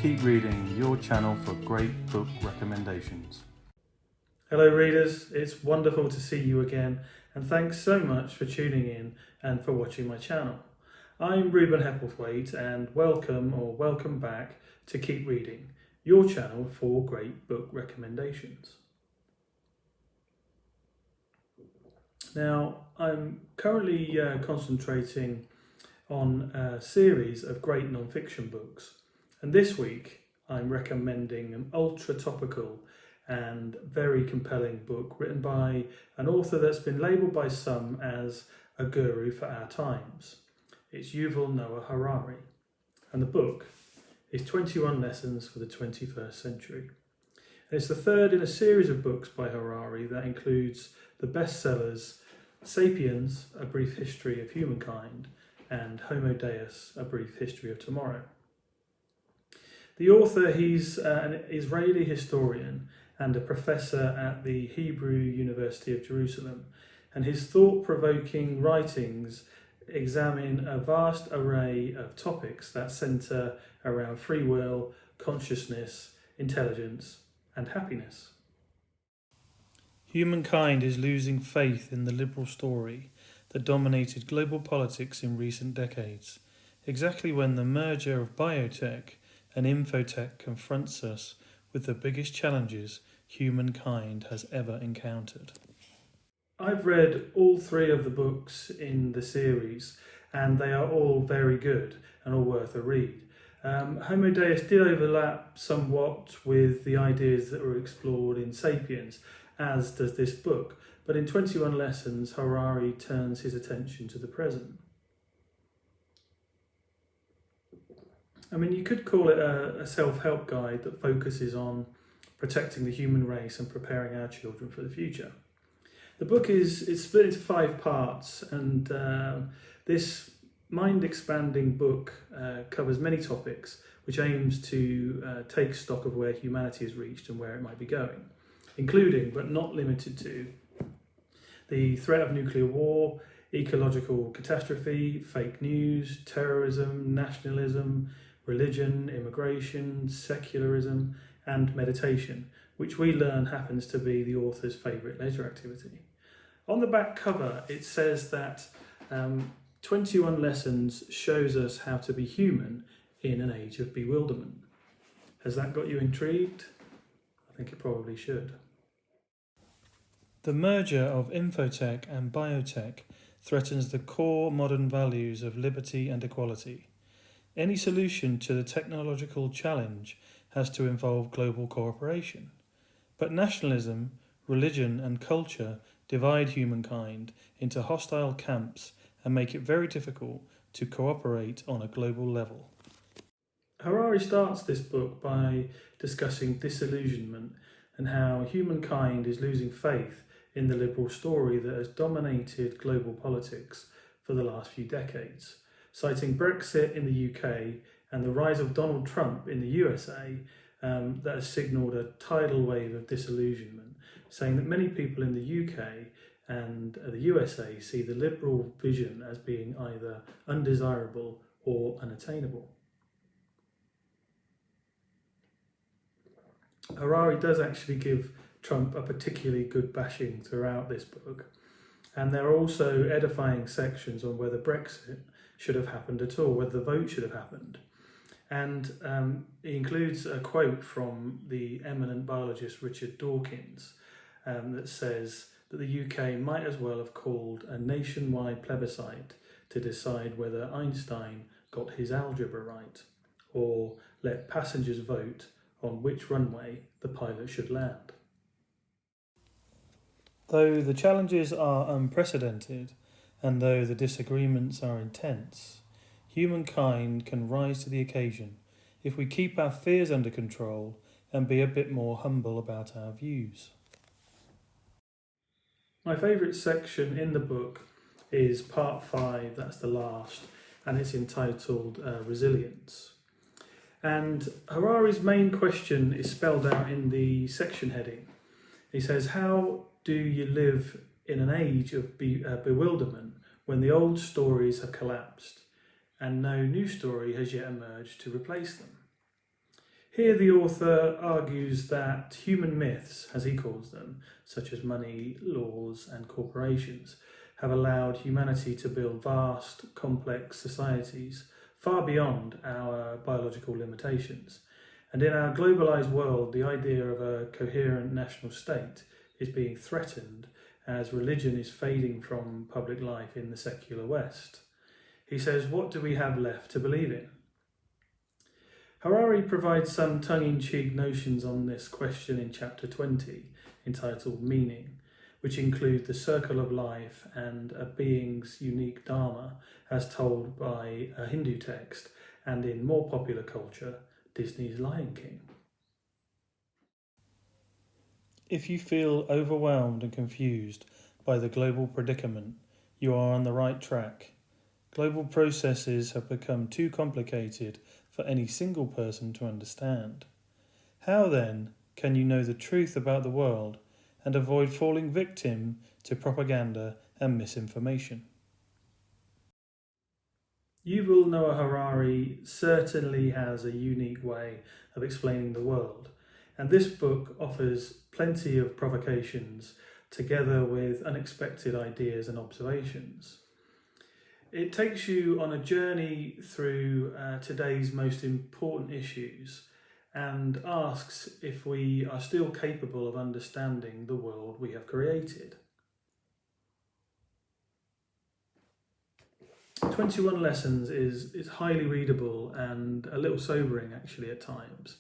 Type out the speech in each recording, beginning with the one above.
Keep Reading, your channel for great book recommendations. Hello readers, it's wonderful to see you again, and thanks so much for tuning in and for watching my channel. I'm Ruben Hepplethwaite, and welcome back to Keep Reading, your channel for great book recommendations. Now, I'm currently concentrating on a series of great non-fiction books, and this week I'm recommending an ultra-topical and very compelling book written by an author that's been labelled by some as a guru for our times. It's Yuval Noah Harari, and the book is 21 Lessons for the 21st Century. And it's the third in a series of books by Harari that includes the bestsellers Sapiens, A Brief History of Humankind, and Homo Deus, A Brief History of Tomorrow. The author, he's an Israeli historian and a professor at the Hebrew University of Jerusalem, and his thought-provoking writings examine a vast array of topics that centre around free will, consciousness, intelligence, and happiness. Humankind is losing faith in the liberal story that dominated global politics in recent decades, exactly when the merger of biotech and infotech confronts us with the biggest challenges humankind has ever encountered. I've read all three of the books in the series, and they are all very good and all worth a read. Homo Deus did overlap somewhat with the ideas that were explored in Sapiens, as does this book, but in 21 Lessons, Harari turns his attention to the present. I mean, you could call it a self-help guide that focuses on protecting the human race and preparing our children for the future. The book is split into 5 parts, and this mind-expanding book covers many topics which aims to take stock of where humanity has reached and where it might be going, including, but not limited to, the threat of nuclear war, ecological catastrophe, fake news, terrorism, nationalism, religion, immigration, secularism, and meditation, which we learn happens to be the author's favourite leisure activity. On the back cover, it says that 21 Lessons shows us how to be human in an age of bewilderment. Has that got you intrigued? I think it probably should. The merger of infotech and biotech threatens the core modern values of liberty and equality. Any solution to the technological challenge has to involve global cooperation. But nationalism, religion, and culture divide humankind into hostile camps and make it very difficult to cooperate on a global level. Harari starts this book by discussing disillusionment and how humankind is losing faith in the liberal story that has dominated global politics for the last few decades, citing Brexit in the UK and the rise of Donald Trump in the USA that has signalled a tidal wave of disillusionment, saying that many people in the UK and the USA see the liberal vision as being either undesirable or unattainable. Harari does actually give Trump a particularly good bashing throughout this book, and there are also edifying sections on whether Brexit should have happened at all, whether the vote should have happened. And he includes a quote from the eminent biologist Richard Dawkins that says that the UK might as well have called a nationwide plebiscite to decide whether Einstein got his algebra right, or let passengers vote on which runway the pilot should land. Though the challenges are unprecedented, and though the disagreements are intense, humankind can rise to the occasion if we keep our fears under control and be a bit more humble about our views. My favourite section in the book is part 5, that's the last, and it's entitled Resilience. And Harari's main question is spelled out in the section heading. He says, how do you live in an age of bewilderment when the old stories have collapsed and no new story has yet emerged to replace them? Here the author argues that human myths, as he calls them, such as money, laws and corporations, have allowed humanity to build vast, complex societies far beyond our biological limitations. And in our globalised world, the idea of a coherent national state is being threatened as religion is fading from public life in the secular West. He says, what do we have left to believe in? Harari provides some tongue-in-cheek notions on this question in chapter 20, entitled Meaning, which include the circle of life and a being's unique dharma as told by a Hindu text and in more popular culture, Disney's Lion King. If you feel overwhelmed and confused by the global predicament, you are on the right track. Global processes have become too complicated for any single person to understand. How then can you know the truth about the world and avoid falling victim to propaganda and misinformation? Yuval Noah Harari certainly has a unique way of explaining the world, and this book offers plenty of provocations together with unexpected ideas and observations. It takes you on a journey through today's most important issues and asks if we are still capable of understanding the world we have created. 21 lessons is highly readable and a little sobering actually at times.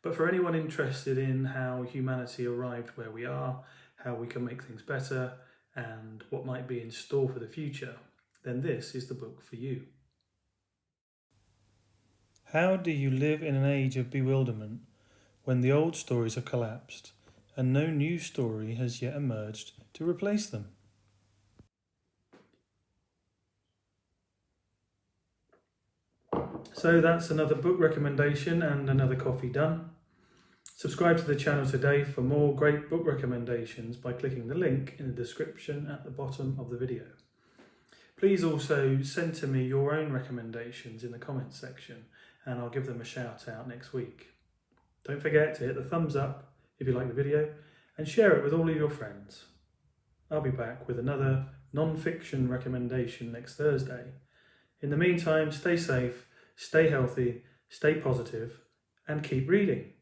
But for anyone interested in how humanity arrived where we are, how we can make things better, and what might be in store for the future, then this is the book for you. How do you live in an age of bewilderment when the old stories have collapsed and no new story has yet emerged to replace them? So that's another book recommendation and another coffee done. Subscribe to the channel today for more great book recommendations by clicking the link in the description at the bottom of the video. Please also send to me your own recommendations in the comments section and I'll give them a shout out next week. Don't forget to hit the thumbs up if you like the video and share it with all of your friends. I'll be back with another non-fiction recommendation next Thursday. In the meantime, stay safe, stay healthy, stay positive and keep reading.